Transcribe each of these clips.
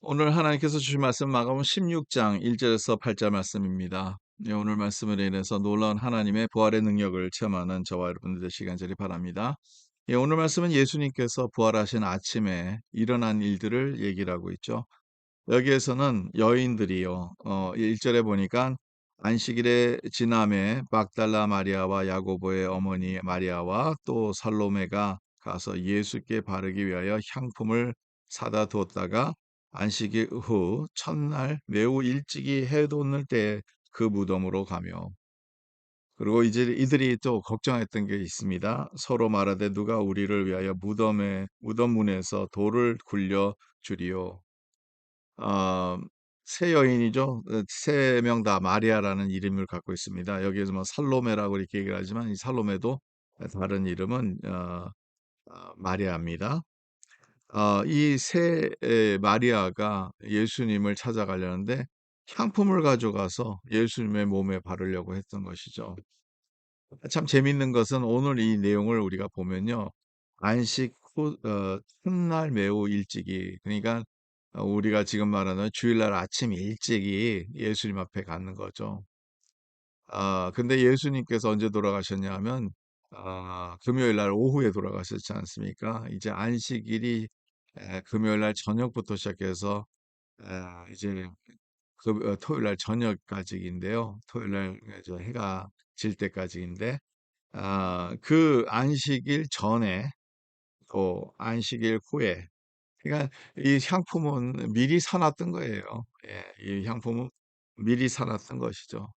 오늘 하나님께서 주신 말씀 마가복음 16장 1절에서 8절 말씀입니다. 오늘 말씀을 인해서 놀라운 하나님의 부활의 능력을 체험하는 저와 여러분들 되시기 간절히 바랍니다. 오늘 말씀은 예수님께서 부활하신 아침에 일어난 일들을 얘기를 하고 있죠. 여기에서는 여인들이요. 1절에 보니까 안식일에 지남에 막달라 마리아와 야고보의 어머니 마리아와 또 살로메가 가서 예수께 바르기 위하여 향품을 사다 두었다가 안식일 후 첫날 매우 일찍이 해 돋는 때에 그 무덤으로 가며, 그리고 이제 이들이 또 걱정했던 게 있습니다. 서로 말하되 누가 우리를 위하여 무덤 문에서 돌을 굴려 주리요. 어, 세 여인이죠. 세 명 다 마리아라는 이름을 갖고 있습니다. 여기에서 뭐 살로메라고 이렇게 얘기를 하지만 이 살로메도 다른 이름은 마리아입니다. 이 세 마리아가 예수님을 찾아가려는데 향품을 가져가서 예수님의 몸에 바르려고 했던 것이죠. 참 재밌는 것은 오늘 이 내용을 우리가 보면요. 안식 후 첫날 매우 일찍이, 그러니까 우리가 지금 말하는 주일날 아침 일찍이 예수님 앞에 가는 거죠. 근데 예수님께서 언제 돌아가셨냐 하면 금요일 날 오후에 돌아가셨지 않습니까? 이제 안식일이 금요일 날 저녁부터 시작해서 이제 토요일 날 저녁까지인데요. 토요일 날 이제 해가 질 때까지인데, 그 안식일 전에 또 안식일 후에, 그러니까 이 향품은 미리 사 놨던 거예요. 예. 이 향품은 미리 사 놨던 것이죠.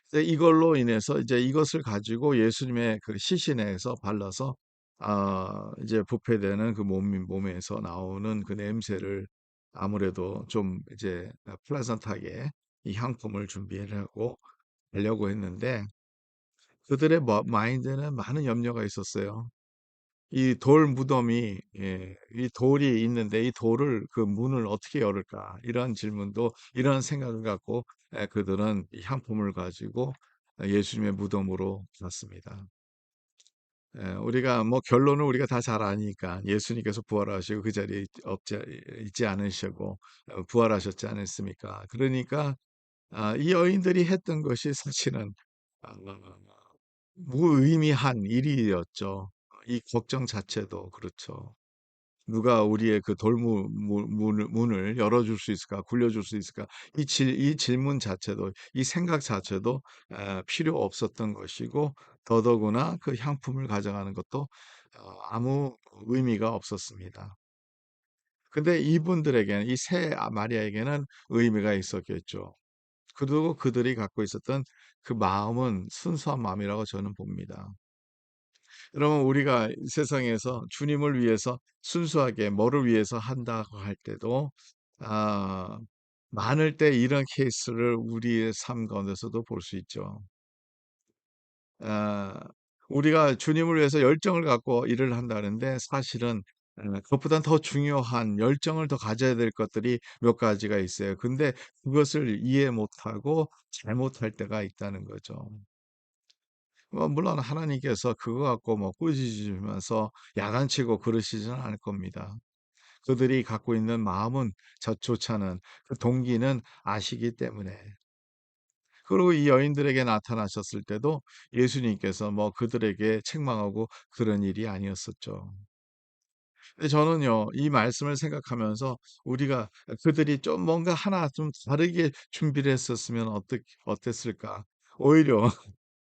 이제 이걸로 인해서 이제 이것을 가지고 예수님의 그 시신에서 발라서 이제 부패되는 그 몸에서 나오는 그 냄새를 아무래도 좀 이제 플레전트하게 이 향품을 준비를 하고 하려고 했는데, 그들의 마인드는 많은 염려가 있었어요. 이 돌 무덤이, 이 돌이 있는데 이 돌을 그 문을 어떻게 열을까? 이런 질문도, 이런 생각을 갖고 그들은 이 향품을 가지고 예수님의 무덤으로 갔습니다. 우리가 뭐 결론은 우리가 다 잘 아니까 예수님께서 부활하시고 그 자리에 있지 않으시고 부활하셨지 않았습니까? 그러니까 이 여인들이 했던 것이 사실은 아, 무의미한 일이었죠. 이 걱정 자체도 그렇죠. 누가 우리의 그 문을 열어줄 수 있을까? 굴려줄 수 있을까? 이 질문 자체도, 이 생각 자체도 필요 없었던 것이고, 더더구나 그 향품을 가져가는 것도 아무 의미가 없었습니다. 근데 이분들에게는, 이 세 마리아에게는 의미가 있었겠죠. 그리고 그들이 갖고 있었던 그 마음은 순수한 마음이라고 저는 봅니다. 여러분, 우리가 세상에서 주님을 위해서 순수하게 뭐를 위해서 한다고 할 때도 아, 많을 때 이런 케이스를 우리의 삶 가운데서도 볼 수 있죠. 아, 우리가 주님을 위해서 열정을 갖고 일을 한다는데 사실은 그것보다 더 중요한 열정을 더 가져야 될 것들이 몇 가지가 있어요. 근데 그것을 이해 못하고 잘못할 때가 있다는 거죠. 물론 하나님께서 그거 갖고 뭐 꾸짖으면서 야단치고 그러시지는 않을 겁니다. 그들이 갖고 있는 마음은 좋지 않은 그 동기는 아시기 때문에. 그리고 이 여인들에게 나타나셨을 때도 예수님께서 뭐 그들에게 책망하고 그런 일이 아니었었죠. 근데 저는요, 이 말씀을 생각하면서 우리가 그들이 좀 뭔가 하나 좀 다르게 준비를 했었으면 어땠을까? 오히려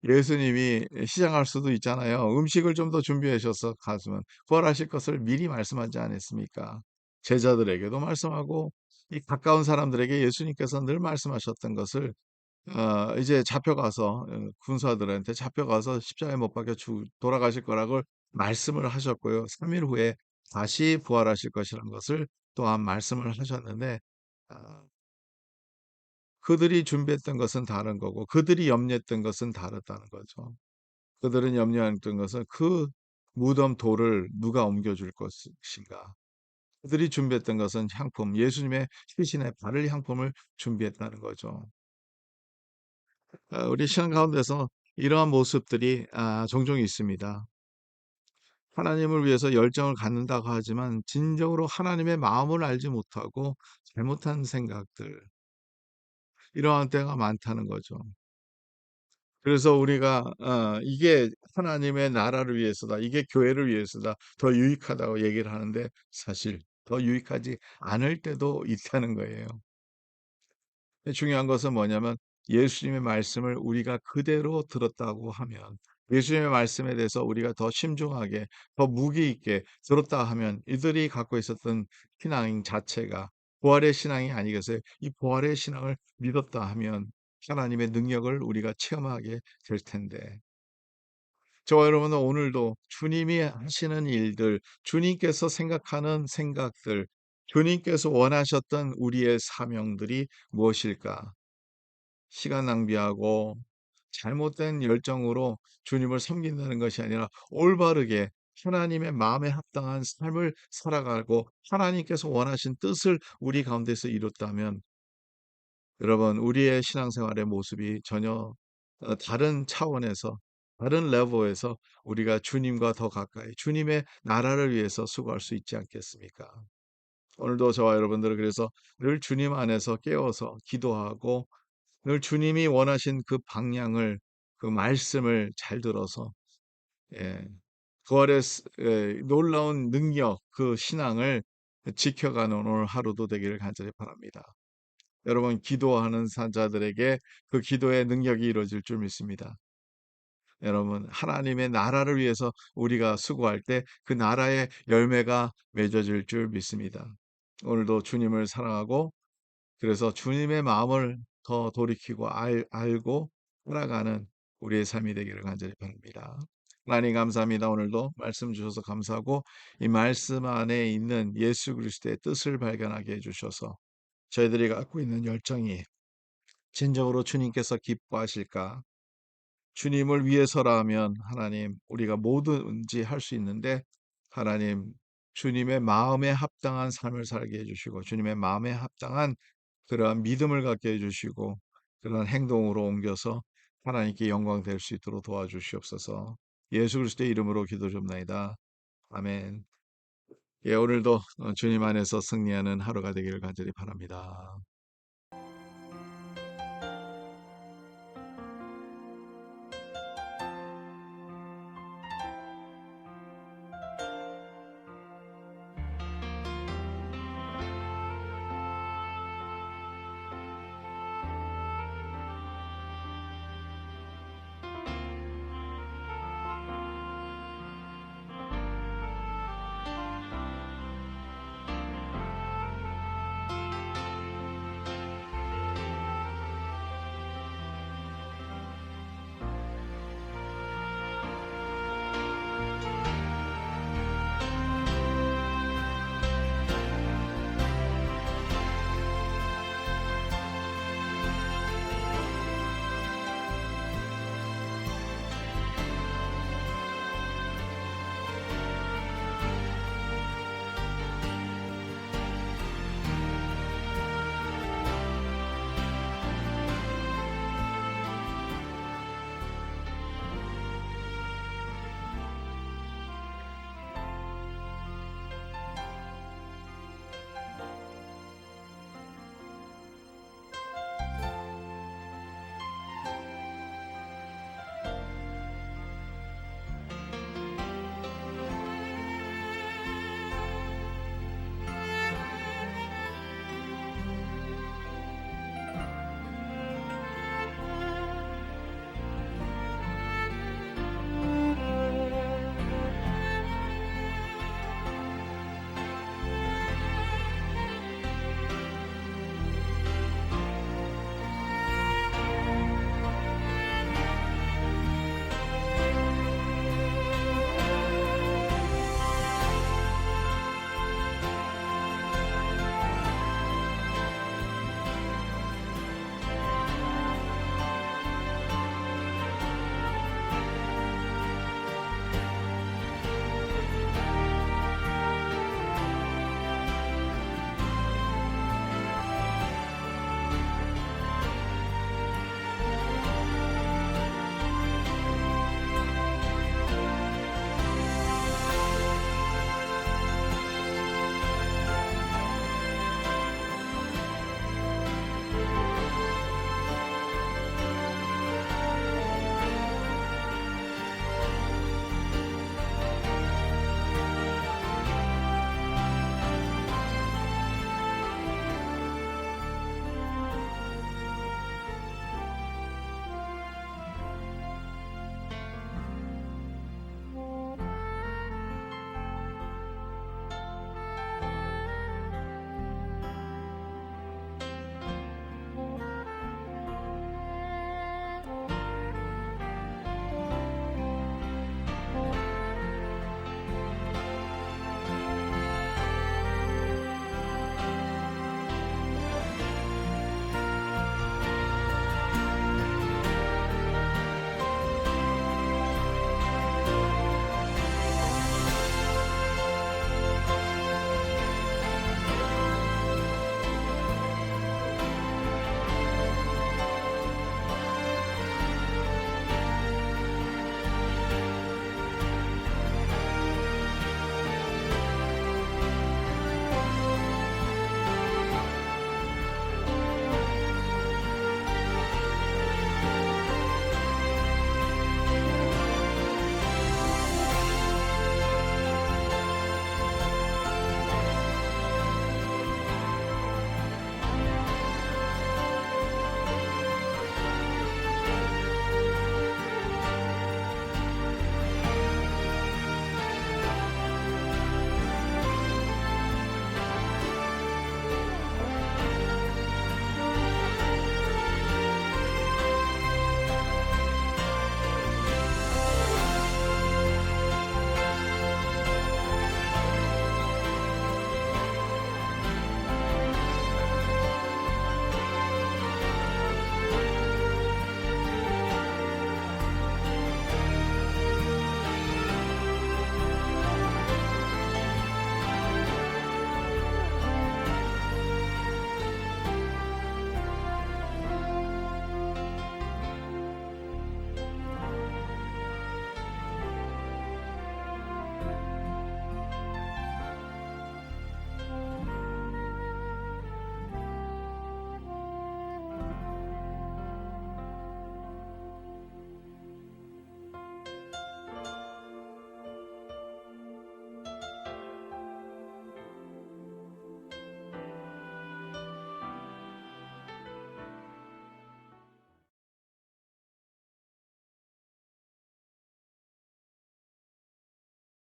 예수님이 시장할 수도 있잖아요. 음식을 좀 더 준비하셔서 가시면 부활하실 것을 미리 말씀하지 않았습니까? 제자들에게도 말씀하고 이 가까운 사람들에게 예수님께서 늘 말씀하셨던 것을 이제 잡혀가서 군사들한테 잡혀가서 십자가에 못 박혀 돌아가실 거라고 말씀을 하셨고요. 3일 후에 다시 부활하실 것이라는 것을 또한 말씀을 하셨는데, 아, 그들이 준비했던 것은 다른 거고 그들이 염려했던 것은 다르다는 거죠. 그들은 염려했던 것은 그 무덤 돌을 누가 옮겨줄 것인가. 그들이 준비했던 것은 향품, 예수님의 시신에 바를 향품을 준비했다는 거죠. 우리 신앙 가운데서 이러한 모습들이 종종 있습니다. 하나님을 위해서 열정을 갖는다고 하지만 진정으로 하나님의 마음을 알지 못하고 잘못한 생각들, 이러한 때가 많다는 거죠. 그래서 우리가 이게 하나님의 나라를 위해서다, 이게 교회를 위해서다, 더 유익하다고 얘기를 하는데 사실 더 유익하지 않을 때도 있다는 거예요. 중요한 것은 뭐냐면 예수님의 말씀을 우리가 그대로 들었다고 하면, 예수님의 말씀에 대해서 우리가 더 심중하게, 더 무기 있게 들었다 하면 이들이 갖고 있었던 신앙 자체가 부활의 신앙이 아니겠어요? 이 부활의 신앙을 믿었다 하면 하나님의 능력을 우리가 체험하게 될 텐데, 저와 여러분은 오늘도 주님이 하시는 일들, 주님께서 생각하는 생각들, 주님께서 원하셨던 우리의 사명들이 무엇일까? 시간 낭비하고 잘못된 열정으로 주님을 섬긴다는 것이 아니라 올바르게 하나님의 마음에 합당한 삶을 살아가고 하나님께서 원하신 뜻을 우리 가운데서 이뤘다면, 여러분, 우리의 신앙생활의 모습이 전혀 다른 차원에서, 다른 레벨에서 우리가 주님과 더 가까이 주님의 나라를 위해서 수고할 수 있지 않겠습니까? 오늘도 저와 여러분들은 그래서 늘 주님 안에서 깨어서 기도하고 늘 주님이 원하신 그 방향을, 그 말씀을 잘 들어서, 예, 부활의 놀라운 능력, 그 신앙을 지켜가는 오늘 하루도 되기를 간절히 바랍니다. 여러분, 기도하는 자들에게 그 기도의 능력이 이루어질 줄 믿습니다. 여러분, 하나님의 나라를 위해서 우리가 수고할 때 그 나라의 열매가 맺어질 줄 믿습니다. 오늘도 주님을 사랑하고 그래서 주님의 마음을 더 돌이키고 알고 살아가는 우리의 삶이 되기를 간절히 바랍니다. 하나님 감사합니다. 오늘도 말씀 주셔서 감사하고 이 말씀 안에 있는 예수 그리스도의 뜻을 발견하게 해주셔서 저희들이 갖고 있는 열정이 진정으로 주님께서 기뻐하실까? 주님을 위해서라면 하나님 우리가 뭐든지 할 수 있는데, 하나님 주님의 마음에 합당한 삶을 살게 해주시고 주님의 마음에 합당한 그러한 믿음을 갖게 해주시고 그러한 행동으로 옮겨서 하나님께 영광 될 수 있도록 도와주시옵소서. 예수 그리스도의 이름으로 기도 줍나이다. 아멘. 예, 오늘도 주님 안에서 승리하는 하루가 되기를 간절히 바랍니다.